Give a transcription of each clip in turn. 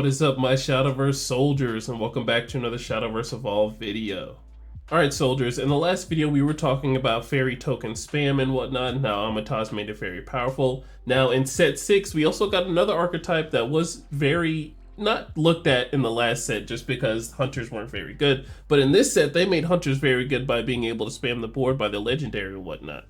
is up, my Shadowverse soldiers, and welcome back to another Shadowverse Evolved video. Alright soldiers, in the last video we were talking about fairy token spam and whatnot, now Amataz made it very powerful. Now in set 6 we also got another archetype that was very not looked at in the last set just because hunters weren't very good, but in this set they made hunters very good by being able to spam the board by the legendary and whatnot.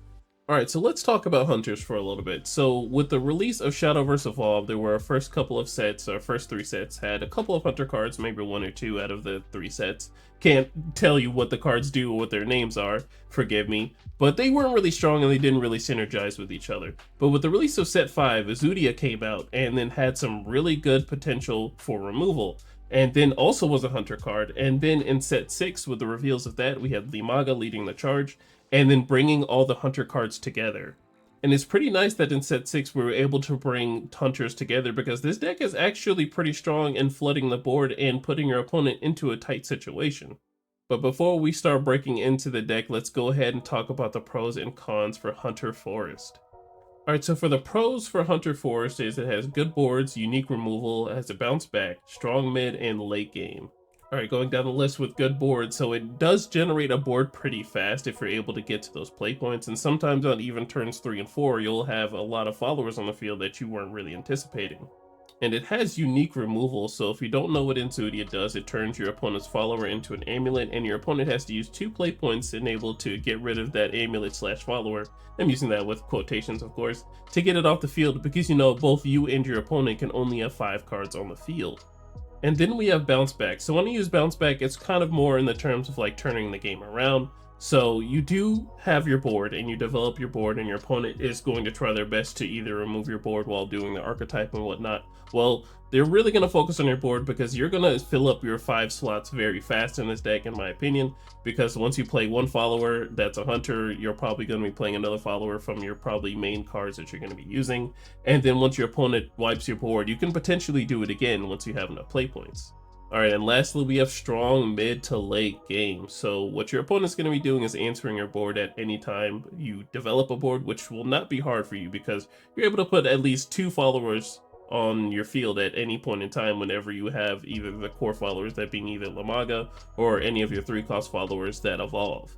Alright, so let's talk about hunters for a little bit. So with the release of Shadowverse Evolved, there were our first couple of sets, our first 3 sets, had a couple of hunter cards, maybe 1 or 2 out of the 3 sets. Can't tell you what the cards do or what their names are, forgive me. But they weren't really strong and they didn't really synergize with each other. But with the release of set 5, Azudia came out and then had some really good potential for removal. And then also was a hunter card. And then in set 6, with the reveals of that, we had Limaga leading the charge, and then bringing all the hunter cards together. And it's pretty nice that in set 6 we were able to bring hunters together, because this deck is actually pretty strong in flooding the board and putting your opponent into a tight situation. But before we start breaking into the deck, let's go ahead and talk about the pros and cons for Hunter Forest. Alright, so for the pros for Hunter Forest is it has good boards, unique removal, it has a bounce back, strong mid, and late game. Alright, going down the list with good boards, so it does generate a board pretty fast if you're able to get to those play points, and sometimes on even turns 3 and 4, you'll have a lot of followers on the field that you weren't really anticipating. And it has unique removal, so if you don't know what Inzudia does, it turns your opponent's follower into an amulet, and your opponent has to use 2 play points enabled to get rid of that amulet slash follower. I'm using that with quotations, of course, to get it off the field, because you know both you and your opponent can only have 5 cards on the field. And then we have bounce back. So when you use bounce back, it's kind of more in the terms of like turning the game around. So you do have your board and you develop your board, and your opponent is going to try their best to either remove your board while doing the archetype and whatnot. Well, they're really going to focus on your board because you're going to fill up your 5 slots very fast in this deck, in my opinion, because once you play one follower that's a hunter, you're probably going to be playing another follower from your probably main cards that you're going to be using. And then once your opponent wipes your board, you can potentially do it again once you have enough play points. Alright, and lastly we have strong mid to late game. So what your opponent's going to be doing is answering your board at any time you develop a board, which will not be hard for you because you're able to put at least 2 followers on your field at any point in time whenever you have either the core followers, that being either Limaga, or any of your 3-cost followers that evolve.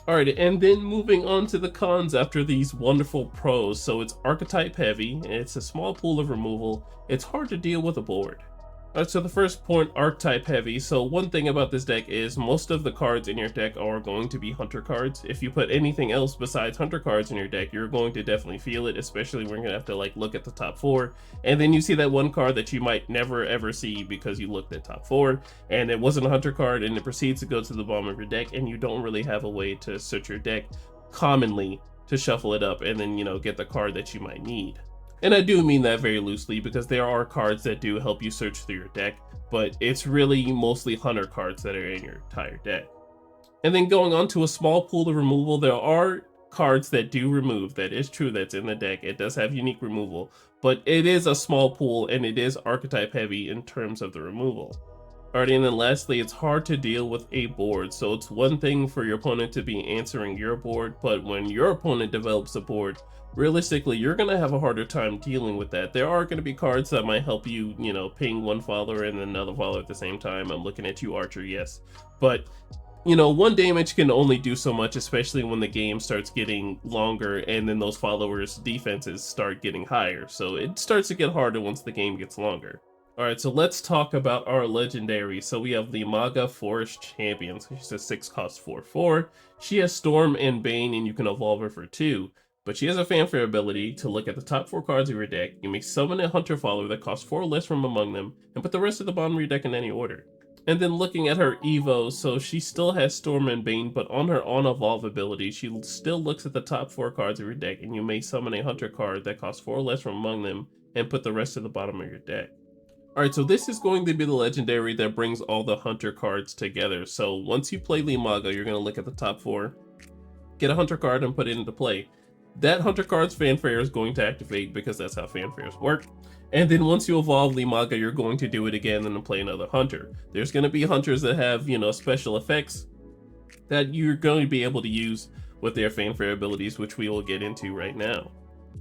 Alright, and then moving on to the cons after these wonderful pros. So it's archetype heavy, it's a small pool of removal, it's hard to deal with a board. Alright, so the first point, archetype heavy. So one thing about this deck is most of the cards in your deck are going to be hunter cards. If you put anything else besides hunter cards in your deck, you're going to definitely feel it, especially when you're going to have to like look at the top 4. And then you see that one card that you might never ever see because you looked at top 4 and it wasn't a hunter card, and it proceeds to go to the bottom of your deck, and you don't really have a way to search your deck commonly to shuffle it up and then, you know, get the card that you might need. And I do mean that very loosely because there are cards that do help you search through your deck, but it's really mostly hunter cards that are in your entire deck. And then going on to a small pool of removal, there are cards that do remove. That is true, that's in the deck. It does have unique removal, but it is a small pool and it is archetype heavy in terms of the removal. Alright, and then lastly, it's hard to deal with a board. So it's one thing for your opponent to be answering your board, but when your opponent develops a board, realistically, you're going to have a harder time dealing with that. There are going to be cards that might help you, you know, ping one follower and then another follower at the same time. I'm looking at you, Archer, yes. But, you know, 1 damage can only do so much, especially when the game starts getting longer and then those followers' defenses start getting higher. So it starts to get harder once the game gets longer. Alright, so let's talk about our legendary. So we have Limaga Forest Champion. So she's a 6-cost 4/4. She has Storm and Bane, and you can evolve her for 2. But she has a fanfare ability to look at the top 4 cards of your deck. You may summon a hunter follower that costs 4 less from among them, and put the rest of the bottom of your deck in any order. And then looking at her Evo, so she still has Storm and Bane, but on her on-evolve ability, she still looks at the top 4 cards of your deck, and you may summon a hunter card that costs 4 less from among them, and put the rest of the bottom of your deck. Alright, so this is going to be the legendary that brings all the hunter cards together. So once you play Limaga, you're going to look at the top 4, get a hunter card, and put it into play. That hunter card's fanfare is going to activate because that's how fanfares work. And then once you evolve Limaga, you're going to do it again and then play another hunter. There's going to be hunters that have, you know, special effects that you're going to be able to use with their fanfare abilities, which we will get into right now.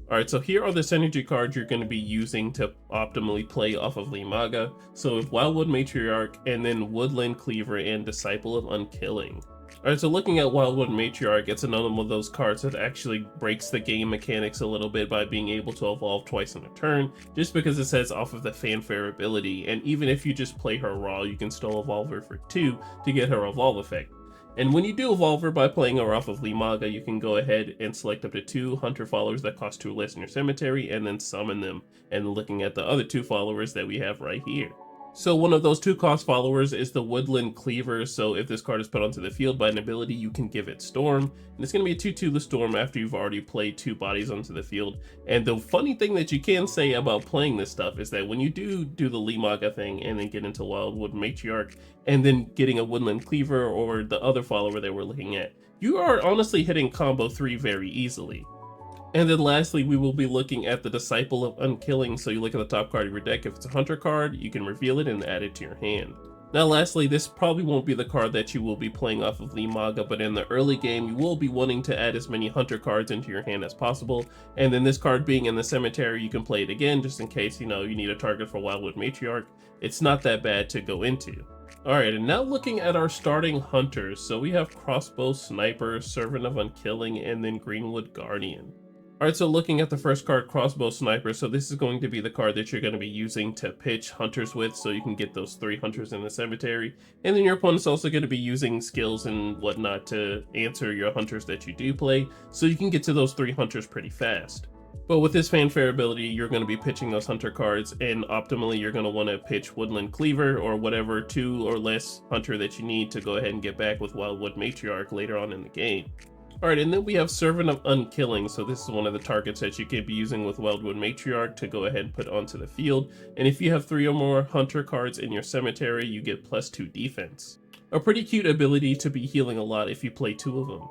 Alright, so here are the synergy cards you're going to be using to optimally play off of Limaga. So with Wildwood Matriarch, and then Woodland Cleaver and Disciple of Unkilling. Alright, so looking at Wildwood Matriarch, it's another one of those cards that actually breaks the game mechanics a little bit by being able to evolve twice in a turn, just because it says off of the fanfare ability, and even if you just play her raw, you can still evolve her for 2 to get her evolve effect. And when you do evolve her by playing her off of Limaga, you can go ahead and select up to 2 hunter followers that cost 2 less in your cemetery, and then summon them, and looking at the other 2 followers that we have right here. So one of those 2 cost followers is the Woodland Cleaver, so if this card is put onto the field by an ability, you can give it Storm. And it's going to be a 2/2 the Storm after you've already played 2 bodies onto the field. And the funny thing that you can say about playing this stuff is that when you do the Limaga thing and then get into Wildwood Matriarch, and then getting a Woodland Cleaver or the other follower that we're looking at, you are honestly hitting combo 3 very easily. And then lastly, we will be looking at the Disciple of Unkilling. So you look at the top card of your deck. If it's a hunter card, you can reveal it and add it to your hand. Now lastly, this probably won't be the card that you will be playing off of Limaga, but in the early game, you will be wanting to add as many hunter cards into your hand as possible. And then this card being in the cemetery, you can play it again just in case, you need a target for Wildwood Matriarch. It's not that bad to go into. Alright, and now looking at our starting hunters. So we have Crossbow Sniper, Servant of Unkilling, and then Greenwood Guardian. Alright, so looking at the first card, Crossbow Sniper, so this is going to be the card that you're going to be using to pitch hunters with, so you can get those 3 hunters in the cemetery. And then your opponent's also going to be using skills and whatnot to answer your hunters that you do play, so you can get to those 3 hunters pretty fast. But with this fanfare ability, you're going to be pitching those hunter cards, and optimally you're going to want to pitch Woodland Cleaver or whatever 2 or less hunter that you need to go ahead and get back with Wildwood Matriarch later on in the game. Alright, and then we have Servant of Unkilling, so this is one of the targets that you could be using with Wildwood Matriarch to go ahead and put onto the field, and if you have 3 or more hunter cards in your cemetery, you get +2 defense. A pretty cute ability to be healing a lot if you play 2 of them.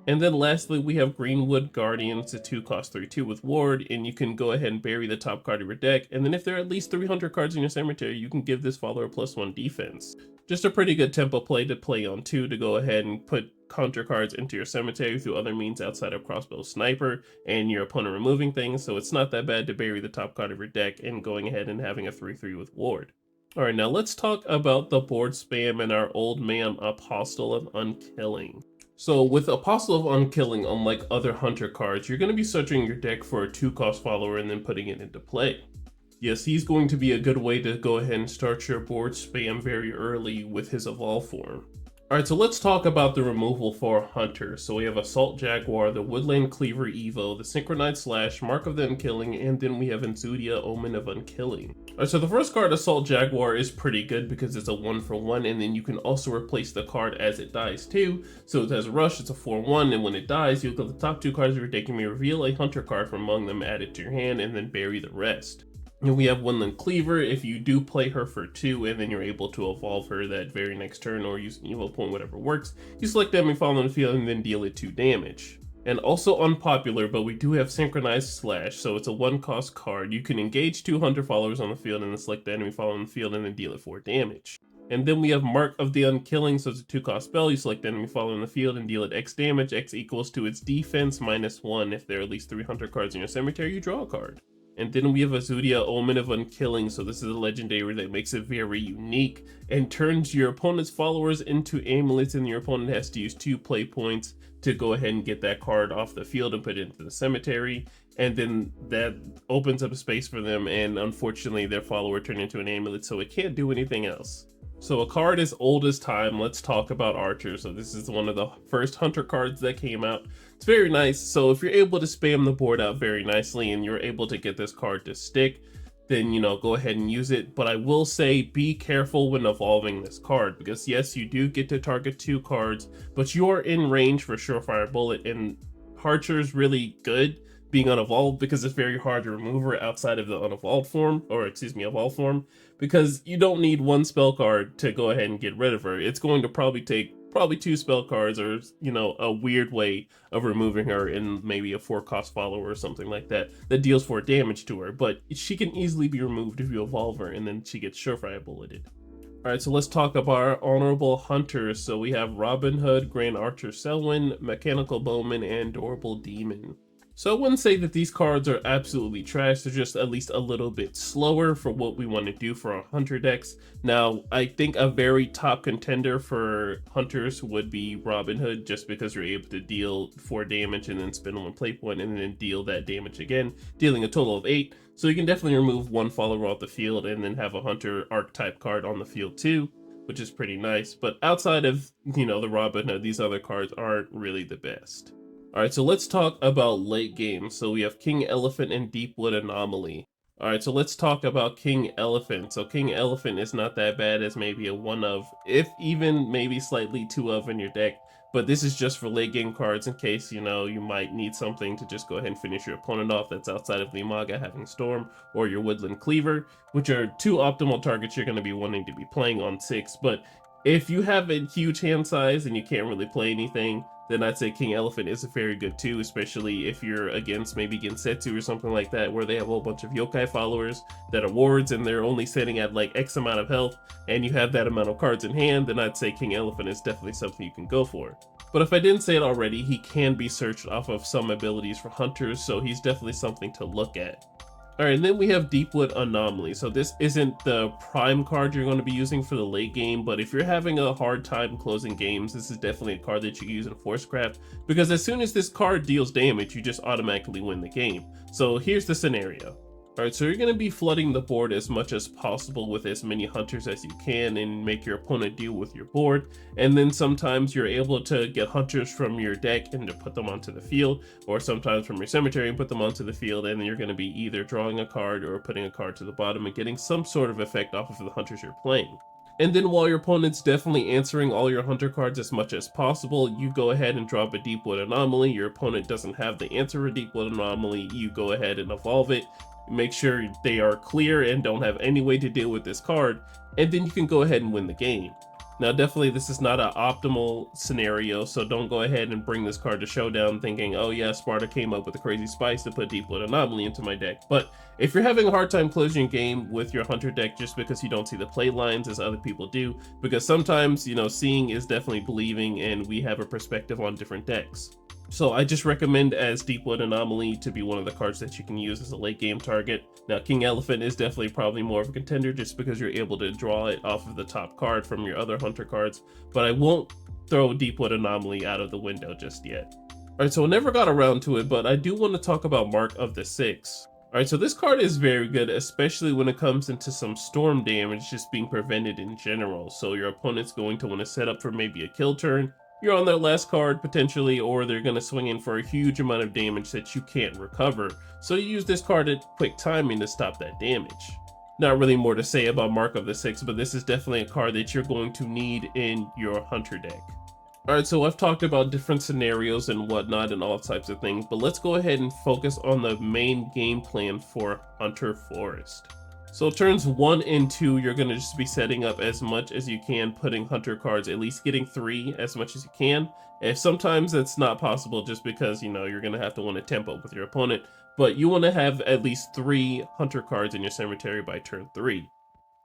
And then lastly, we have Greenwood Guardian. It's a 2 cost 3/2 with Ward, and you can go ahead and bury the top card of your deck, and then if there are at least 3 hunter cards in your cemetery, you can give this follower +1 defense. Just a pretty good tempo play to play on 2 to go ahead and put hunter cards into your cemetery through other means outside of Crossbow Sniper and your opponent removing things, so it's not that bad to bury the top card of your deck and going ahead and having a 3/3 with Ward. Alright, now let's talk about the board spam and our old man Apostle of Unkilling. So with Apostle of Unkilling, unlike other hunter cards, you're going to be searching your deck for a 2 cost follower and then putting it into play. Yes, he's going to be a good way to go ahead and start your board spam very early with his evolve form. Alright, so let's talk about the removal for Hunter. So we have Assault Jaguar, the Woodland Cleaver Evo, the Synchronized Slash, Mark of the Unkilling, and then we have Enzudia, Omen of Unkilling. Alright, so the first card, Assault Jaguar, is pretty good because it's a 1-for-1, and then you can also replace the card as it dies too. So it has a Rush, it's a 4/1, and when it dies, you look at the top 2 cards of your deck, you may reveal a Hunter card from among them, add it to your hand, and then bury the rest. And we have Woodland Cleaver. If you do play her for 2 and then you're able to evolve her that very next turn or use an evil point, whatever works, you select enemy follow on the field and then deal it 2 damage. And also unpopular, but we do have Synchronized Slash, so it's a 1-cost card. You can engage 2 hunter followers on the field and then select the enemy follow on the field and then deal it 4 damage. And then we have Mark of the Unkilling, so it's a 2-cost spell. You select the enemy follower on the field and deal it X damage. X equals to its defense -1. If there are at least 3 hunter cards in your cemetery, you draw a card. And then we have Enzudia, Omen of Unkilling, so this is a legendary that makes it very unique and turns your opponent's followers into amulets, and your opponent has to use 2 play points to go ahead and get that card off the field and put it into the cemetery. And then that opens up a space for them, and unfortunately their follower turned into an amulet, so it can't do anything else. So a card as old as time, let's talk about Archer. So this is one of the first hunter cards that came out. It's very nice, so if you're able to spam the board out very nicely and you're able to get this card to stick, then go ahead and use it. But I will say be careful when evolving this card, because yes, you do get to target 2 cards, but you are in range for Surefire Bullet, and Archer's really good being unevolved because it's very hard to remove her outside of the unevolved form, or excuse me, evolved form, because you don't need 1 spell card to go ahead and get rid of her. It's going to probably take 2 spell cards, or a weird way of removing her in maybe a 4-cost follower or something like that deals 4 damage to her, but she can easily be removed if you evolve her and then she gets Surefire Bulleted. Alright, so let's talk about our honorable hunters. So we have Robin Hood, Grand Archer Selwyn, Mechanical Bowman, and Adorable Demon. So I wouldn't say that these cards are absolutely trash, they're just at least a little bit slower for what we want to do for our hunter decks. Now, I think a very top contender for hunters would be Robin Hood, just because you're able to deal 4 damage and then spend 1 play point and then deal that damage again, dealing a total of 8. So you can definitely remove 1 follower off the field and then have a hunter archetype card on the field too, which is pretty nice. But outside of, the Robin Hood, these other cards aren't really the best. Alright, so let's talk about late game. So we have King Elephant and Deepwood Anomaly. Alright, so let's talk about King Elephant. So King Elephant is not that bad as maybe a 1 of, if even maybe slightly 2 of in your deck. But this is just for late game cards in case, you might need something to just go ahead and finish your opponent off that's outside of the Umaga, having Storm or your Woodland Cleaver, which are 2 optimal targets you're going to be wanting to be playing on 6. But if you have a huge hand size and you can't really play anything, then I'd say King Elephant is very good too, especially if you're against maybe Gensetsu or something like that, where they have a whole bunch of yokai followers that are wards and they're only sitting at like X amount of health, and you have that amount of cards in hand, then I'd say King Elephant is definitely something you can go for. But if I didn't say it already, he can be searched off of some abilities for hunters, so he's definitely something to look at. Alright, and then we have Deepwood Anomaly. So this isn't the prime card you're going to be using for the late game, but if you're having a hard time closing games, this is definitely a card that you can use in Forcecraft, because as soon as this card deals damage, you just automatically win the game. So here's the scenario. Alright, so you're going to be flooding the board as much as possible with as many hunters as you can and make your opponent deal with your board, and then sometimes you're able to get hunters from your deck and to put them onto the field, or sometimes from your cemetery and put them onto the field, and then you're going to be either drawing a card or putting a card to the bottom and getting some sort of effect off of the hunters you're playing. And then while your opponent's definitely answering all your hunter cards as much as possible, you go ahead and drop a Deepwood Anomaly. Your opponent doesn't have the answer for Deepwood Anomaly, you go ahead and evolve it, make sure they are clear and don't have any way to deal with this card, and then you can go ahead and win the game. Now definitely this is not an optimal scenario, so don't go ahead and bring this card to Showdown thinking, oh yeah, Sparta came up with a crazy spice to put Deepwood Anomaly into my deck. But if you're having a hard time closing your game with your hunter deck just because you don't see the play lines as other people do, because sometimes, seeing is definitely believing and we have a perspective on different decks. So I just recommend as Deepwood Anomaly to be one of the cards that you can use as a late game target. Now King Elephant is definitely probably more of a contender just because you're able to draw it off of the top card from your other hunter cards, but I won't throw Deepwood Anomaly out of the window just yet. Alright, so I never got around to it, but I do want to talk about Mark of the Six. Alright, so this card is very good, especially when it comes into some storm damage just being prevented in general. So your opponent's going to want to set up for maybe a kill turn, you're on their last card potentially, or they're going to swing in for a huge amount of damage that you can't recover. So you use this card at quick timing to stop that damage. Not really more to say about Mark of the Six, but this is definitely a card that you're going to need in your hunter deck. Alright, so I've talked about different scenarios and whatnot and all types of things, but let's go ahead and focus on the main game plan for Hunter Forest. So turns 1 and 2, you're going to just be setting up as much as you can, putting hunter cards, at least getting 3 as much as you can. If sometimes it's not possible just because, you're going to have to want to tempo with your opponent, but you want to have at least 3 hunter cards in your cemetery by turn 3.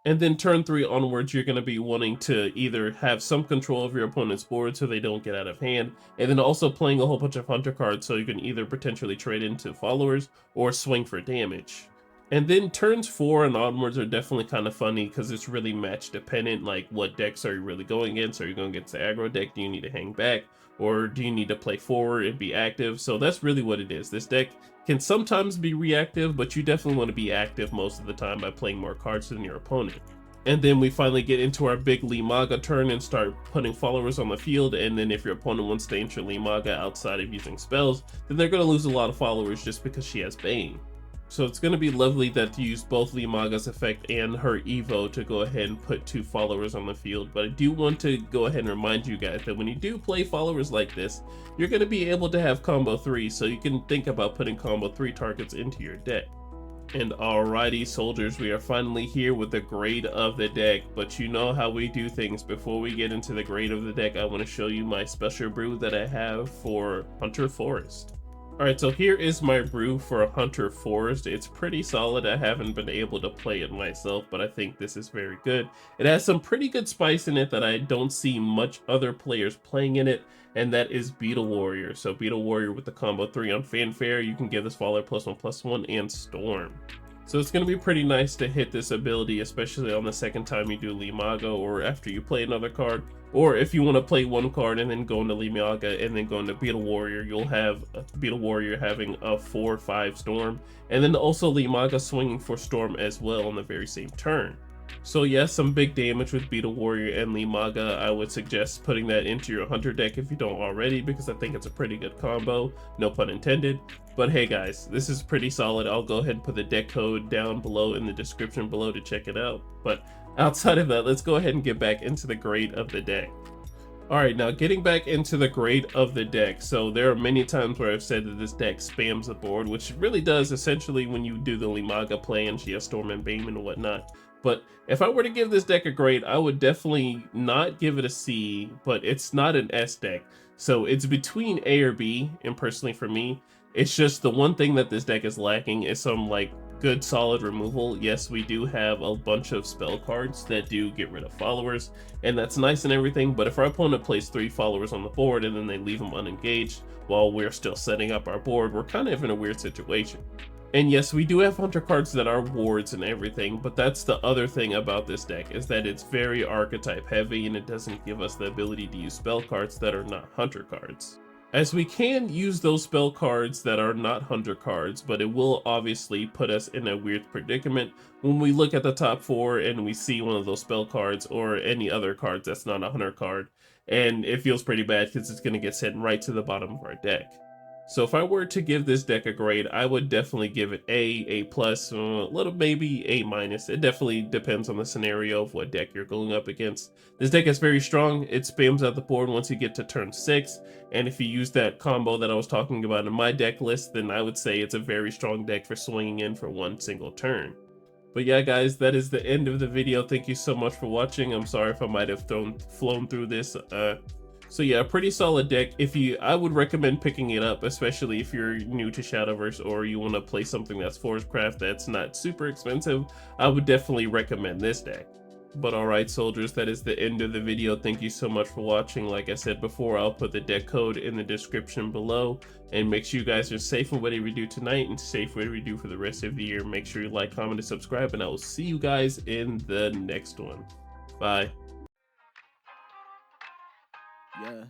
And then turn 3 onwards, you're going to be wanting to either have some control of your opponent's board so they don't get out of hand, and then also playing a whole bunch of hunter cards so you can either potentially trade into followers or swing for damage. And then turns 4 and onwards are definitely kind of funny because it's really match dependent, like what decks are you really going against? Are you going against the aggro deck? Do you need to hang back? Or do you need to play forward and be active? So that's really what it is. This deck can sometimes be reactive, but you definitely want to be active most of the time by playing more cards than your opponent. And then we finally get into our big Limaga turn and start putting followers on the field, and then if your opponent wants to enter Limaga outside of using spells, then they're going to lose a lot of followers just because she has Bane. So it's going to be lovely that you use both Limaga's effect and her Evo to go ahead and put 2 followers on the field. But I do want to go ahead and remind you guys that when you do play followers like this, you're going to be able to have combo 3, so you can think about putting combo 3 targets into your deck. And alrighty soldiers, we are finally here with the grade of the deck, but you know how we do things. Before we get into the grade of the deck, I want to show you my special brew that I have for Hunter Forest. Alright, so here is my brew for Hunter Forest. It's pretty solid. I haven't been able to play it myself, but I think this is very good. It has some pretty good spice in it that I don't see much other players playing in it, and that is Beetle Warrior. So Beetle Warrior with the combo 3 on Fanfare, you can give this Faller +1/+1 and Storm. So it's going to be pretty nice to hit this ability, especially on the second time you do Limago or after you play another card. Or if you want to play one card and then go into Limaga and then go into Beetle Warrior, you'll have Beetle Warrior having a 4/5 Storm, and then also Limaga swinging for Storm as well on the very same turn. So yes, some big damage with Beetle Warrior and Limaga. I would suggest putting that into your Hunter deck if you don't already, because I think it's a pretty good combo, no pun intended. But hey guys, this is pretty solid. I'll go ahead and put the deck code down below in the description below to check it out. But outside of that, let's go ahead and get back into the grade of the deck. Alright, now getting back into the grade of the deck. So there are many times where I've said that this deck spams the board, which it really does essentially when you do the Limaga play and she has Storm and Bane and whatnot. But if I were to give this deck a grade, I would definitely not give it a C, but it's not an S deck. So it's between A or B, and personally for me, it's just the one thing that this deck is lacking is some like good solid removal. Yes, we do have a bunch of spell cards that do get rid of followers, and that's nice and everything, but if our opponent plays 3 followers on the board and then they leave them unengaged while we're still setting up our board, we're kind of in a weird situation. And yes, we do have Hunter cards that are wards and everything, but that's the other thing about this deck, is that it's very archetype heavy and it doesn't give us the ability to use spell cards that are not Hunter cards. As we can use those spell cards that are not Hunter cards, but it will obviously put us in a weird predicament when we look at the top 4 and we see one of those spell cards or any other cards that's not a Hunter card, and it feels pretty bad because it's going to get sent right to the bottom of our deck. So if I were to give this deck a grade, I would definitely give it A plus, a little maybe A minus. It definitely depends on the scenario of what deck you're going up against. This deck is very strong. It spams out the board once you get to turn 6, and if you use that combo that I was talking about in my deck list, then I would say it's a very strong deck for swinging in for one single turn. But yeah, guys, that is the end of the video. Thank you so much for watching. I'm sorry if I might have flown through this. So yeah, a pretty solid deck. I would recommend picking it up, especially if you're new to Shadowverse or you want to play something that's Forestcraft that's not super expensive. I would definitely recommend this deck. But alright, soldiers, that is the end of the video. Thank you so much for watching. Like I said before, I'll put the deck code in the description below. And make sure you guys are safe in whatever you do tonight and safe whatever you do for the rest of the year. Make sure you like, comment, and subscribe, and I will see you guys in the next one. Bye. Yeah.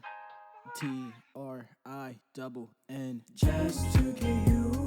TRINN just to get you